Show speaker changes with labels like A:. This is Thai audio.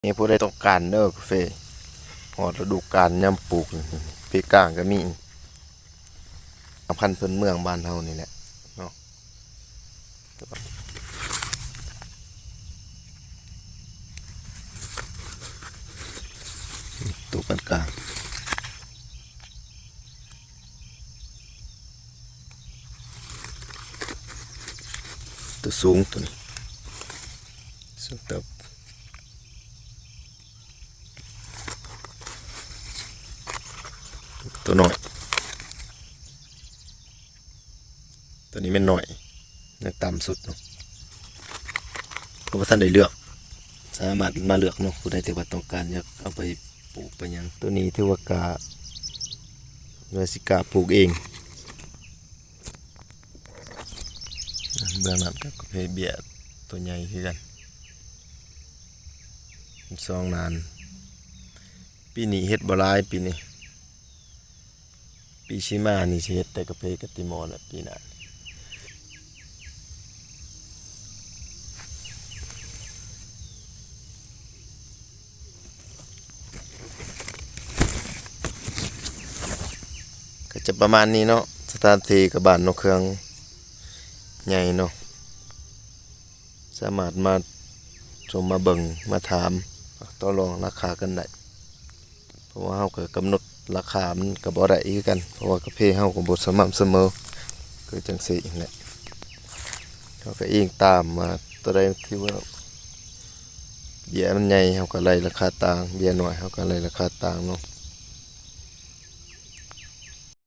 A: นี่ผู้ใดต้องการเด้อกาแฟหอดฤดูกาลย่ำปลูกปีกลางก็มีพันธุ์พื้นเมืองบ้านเฮานี่แหละเนาะตัวปานกลางตัวสูงตัวนี้สูงตัวน้อยตัวนี้ไม่น้อยยังต่ำสุดเนาะเพราะว่าท่านได้เลือกสามารถมาเลือกเนาะผู้ใดที่ว่าต้องการอยากเอาไปปลูกไปยังตัวนี้ที่ว่ากาเนื้อสิกาปลูกเองเบื้องนั้นก็เพเบียตัวใหญ่คือกันซองนานปีนี้เฮ็ดบ่หลายปีนี้ปีชิมานี่สิเฮ็ดแต่กาแฟกะติมอแหละปีหน้าก็จะประมาณนี้เนาะสถานที่กับบ้านนกเครื่องใหญ่เนาะสามารถมาชมมาเบิ่งมาถามต่อรองราคากันได้เพราะว่าเฮาก็กำหนดราคามันก็บ่ได้คือกันเพราะว่ากาแฟเฮาก็บ่สม่ำเสมอคือจังซี่แหละเฮาก็อิงตามมาตัวใดที่ว่าเบียร์มันใหญ่เฮาก็ไล่ราคาต่างเบียร์น้อยเฮาก็ไล่ราคาต่างเนาะ